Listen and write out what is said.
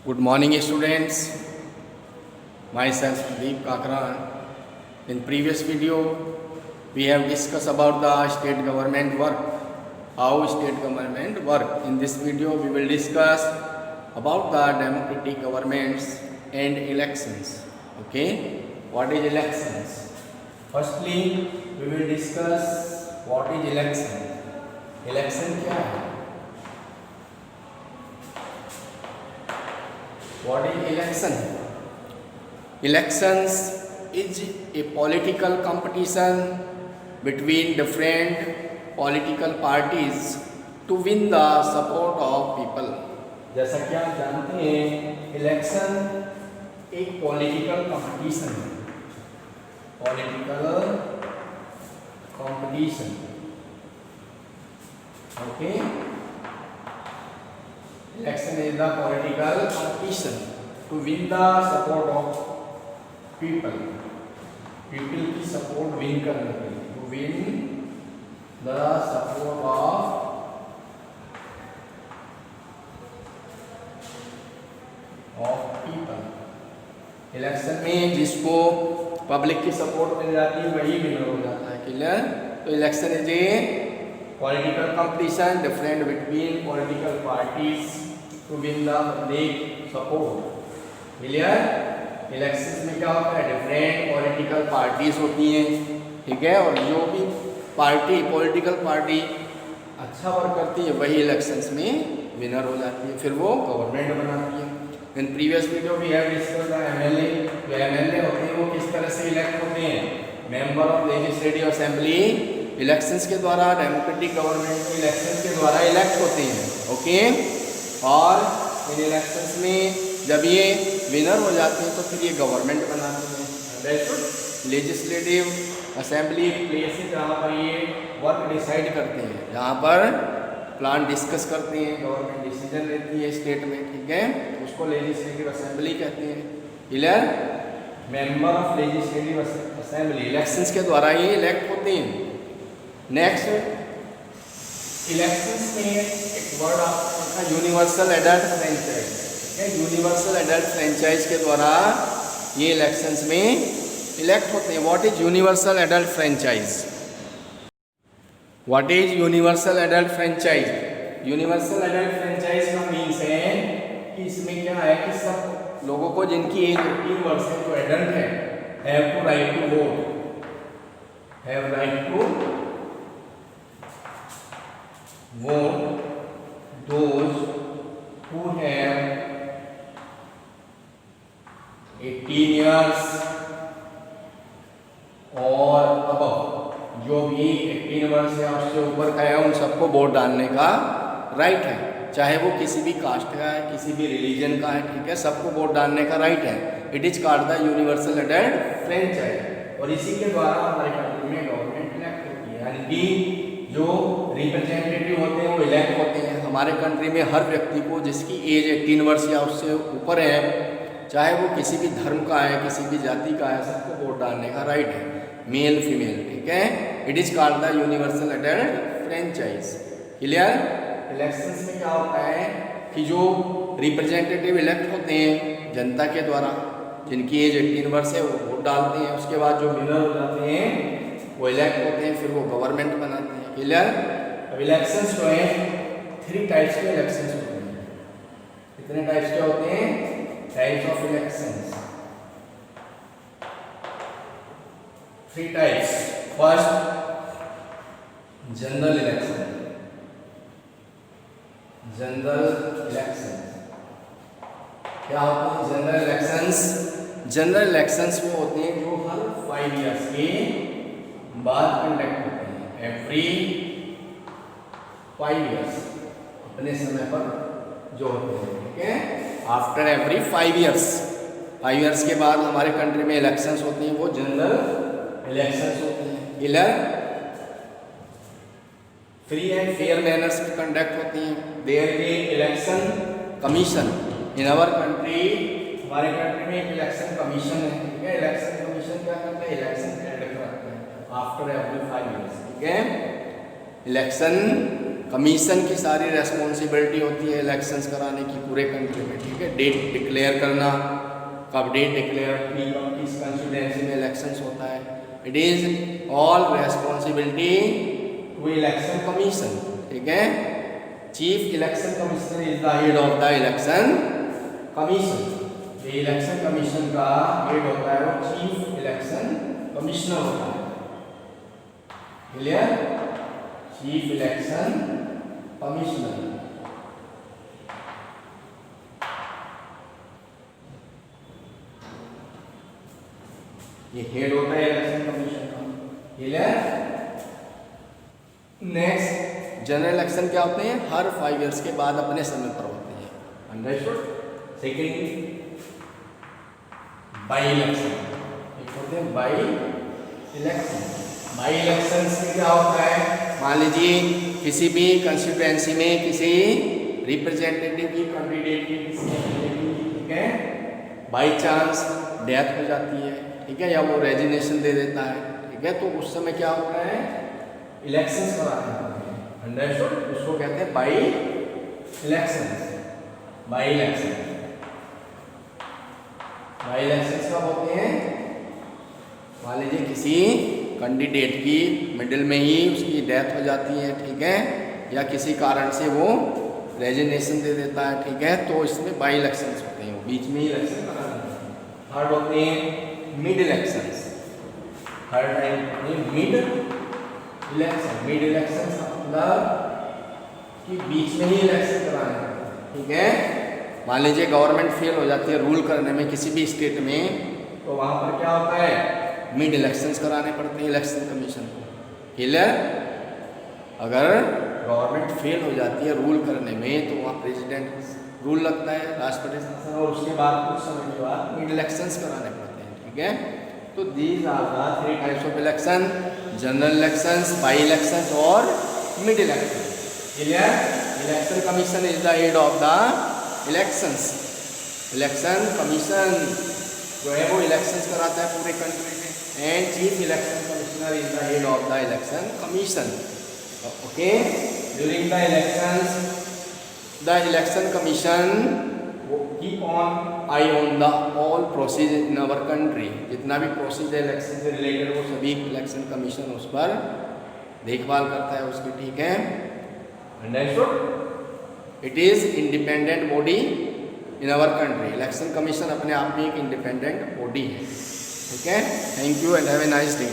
Good morning, students. Myself Deep Kakran. In previous video, we have discussed about the state government work, how state government work. In this video, we will discuss about the democratic governments and elections. Okay, what is elections? Firstly, we will discuss what is election. Election क्या है? What is election? Elections is a political competition between different political parties to win the support of people. जैसा कि आप जानते हैं, election एक political competition है. Political competition. Okay. Election is the political competition to win the support of people. People की support win करने के लिए, to win the support of people. Election में जिसको पब्लिक की सपोर्ट मिल जाती है वही विनर हो जाता है. क्लियर? तो election is a political competition different between political parties to win the public support. Clear? Elections में क्या होता है? डिफरेंट पॉलिटिकल पार्टीज होती हैं, ठीक है, और जो भी पार्टी पॉलिटिकल पार्टी अच्छा वर्क करती है वही इलेक्शंस में विनर हो जाती है, फिर वो गवर्नमेंट बनाती है. इन प्रीवियस वीडियो भी है डिस्कस द एमएलए. जो एमएलए होते हैं वो किस तरह से इलेक्ट होते हैं? Member of legislative assembly elections के द्वारा, डेमोक्रेटिक गवर्नमेंट इलेक्शंस के द्वारा इलेक्ट होते हैं. ओके, और इन इलेक्शंस में जब ये विनर हो जाते हैं तो फिर ये गवर्नमेंट बनाते हैं. लेजिस्लेटिव असेंबली एक प्लेस है जहाँ पर ये वर्क डिसाइड करते हैं, जहाँ पर प्लान डिस्कस करते हैं, गवर्नमेंट डिसीजन लेती है स्टेट में, ठीक है, उसको लेजिस्लेटिव असेंबली कहते हैं. Clear? Member of legislative assembly elections के द्वारा ये इलेक्ट होते हैं. नेक्स्ट, इलेक्शंस में एक वर्ड आपका universal adult franchise. Universal adult franchise के द्वारा ये इलेक्शंस में इलेक्ट होते हैं. What is universal adult franchise? What is universal adult franchise? Universal adult franchise का मीन्स है कि इसमें क्या है कि सब लोगों को जिनकी एज 18 वर्ष है, जो एडल्ट है, have to right to vote. Have right to vote those who have 18 years और above. जो भी 18 वर्ष या उससे ऊपर का है उन सबको वोट डालने का राइट है, चाहे वो किसी भी कास्ट का है, किसी भी रिलीजन का है, ठीक है, सबको वोट डालने का राइट है. It is called the universal adult franchise. और इसी के द्वारा हमारे कंट्री में गवर्नमेंट इलेक्ट होती है, यानी कि जो रिप्रेजेंटेटिव होते हैं वो इलेक्ट होते हैं. हमारे कंट्री में हर व्यक्ति को जिसकी एज 18 वर्ष या उससे ऊपर है, चाहे वो किसी भी धर्म का है, किसी भी जाति का है, सबको वोट डालने का राइट है, मेल फीमेल, ठीक है. It is called the universal adult franchise. Clear? Elections में क्या होता है कि जो रिप्रेजेंटेटिव इलेक्ट होते हैं जनता के द्वारा, जिनकी एज 18 वर्ष है, वो वोट डालते हैं. उसके बाद जो विनर हो जाते हैं वो इलेक्ट होते हैं, फिर वो गवर्नमेंट बनाते हैं. क्लियर? अब इलेक्शंस जो हैं 3 टाइप्स के इलेक्शंस होते हैं. कितने टाइप्स के होते हैं? Types of elections 3 types. First, general election. General election क्या होते हैं? General elections. जनरल इलेक्शंस वो होते हैं जो हर 5 ईयर्स के बाद कंडक्ट होते हैं. एवरी 5 ईयर्स अपने समय पर जो होते हैं, ठीक है. आफ्टर एवरी 5 ईयर्स, 5 ईयर्स के बाद हमारे कंट्री में इलेक्शंस होती हैं, वो जनरल इलेक्शंस होते हैं. Clear? Free and fair manners में कंडक्ट होती हैं. There is election commission in our country. हमारे कंट्री में एक इलेक्शन कमीशन है, ठीक है. इलेक्शन कमीशन क्या करता है? इलेक्शन हेल्ड कराता है आफ्टर एवरी 5 ईयर्स, ठीक है. इलेक्शन कमीशन की सारी रेस्पॉन्सिबिलिटी होती है इलेक्शंस कराने की पूरे कंट्री में, ठीक है। डेट डिक्लेयर करना, कब डेट डिक्लेयर की, कब किस कंस्टिट्यूएंसी में इलेक्शंस होता है, it is all responsibility to election commission, ठीक है। Chief election commissioner is the head of the election commission. ये इलेक्शन कमीशन का हेड होता है वो चीफ इलेक्शन कमिश्नर होता है, क्लियर। चीफ इलेक्शन कमिश्नर, ये हेड होता है इलेक्शन कमीशन का, क्लियर। नेक्स्ट, जनरल इलेक्शन क्या होते हैं, हर 5 इयर्स के बाद अपने समय पर होते हैं, अंडरस्टूड। सेकेंड, बाई इलेक्शन, एक होते हैं बाई इलेक्शन। बाई इलेक्शन में क्या होता है, मान लीजिए किसी भी कंस्टिट्यूएंसी में किसी रिप्रेजेंटेटिव की, कैंडिडेट की, ठीक है, बाई चांस डेथ हो जाती है, ठीक है, या वो रेजिग्नेशन दे देता है, ठीक है, तो उस समय क्या होता है, इलेक्शंस कराने होते हैं, अंडरस्टूड। उसको कहते हैं by elections. By election, by elections कब होते हैं, मान लीजिए किसी कैंडिडेट की मिडिल में ही उसकी डेथ हो जाती है, ठीक है, या किसी कारण से वो रेजिग्नेशन दे देता है, ठीक है, तो इसमें बाई इलेक्शंस होते हैं, वो बीच में ही इलेक्शन कराने होते हैं। थर्ड होते हैं मिड इलेक्शंस। हर time mid election, mid election का मतलब कि बीच में ही इलेक्शन कराने होते हैं, ठीक है। मान लीजिए गवर्नमेंट फेल हो जाती है रूल करने में किसी भी स्टेट में, तो वहाँ पर क्या होता है, मिड इलेक्शंस कराने पड़ते हैं इलेक्शन कमीशन को, क्लियर। अगर गवर्नमेंट फेल हो जाती है रूल करने में तो वहाँ प्रेसिडेंट रूल लगता है, राष्ट्रपति शासन, और उसके बाद कुछ समय के बाद मिड इलेक्शंस कराने पड़ते हैं, ठीक है। तो these are the 3 types of election, general elections, by elections और mid election, clear. Election commission is the head of the elections. Election commission जो है वो इलेक्शंस कराता है पूरे कंट्री में, and chief election commissioner is the head of the election commission, okay. During the elections the election commission keep on eye on the all procedure in our country. जितना भी procedure election से related वो सभी election commission उस पर देखभाल करता है उसकी, ठीक है, understood. It is independent body in our country. Election commission अपने आप में एक इंडिपेंडेंट बॉडी है, ठीक है। Thank you and have a nice day.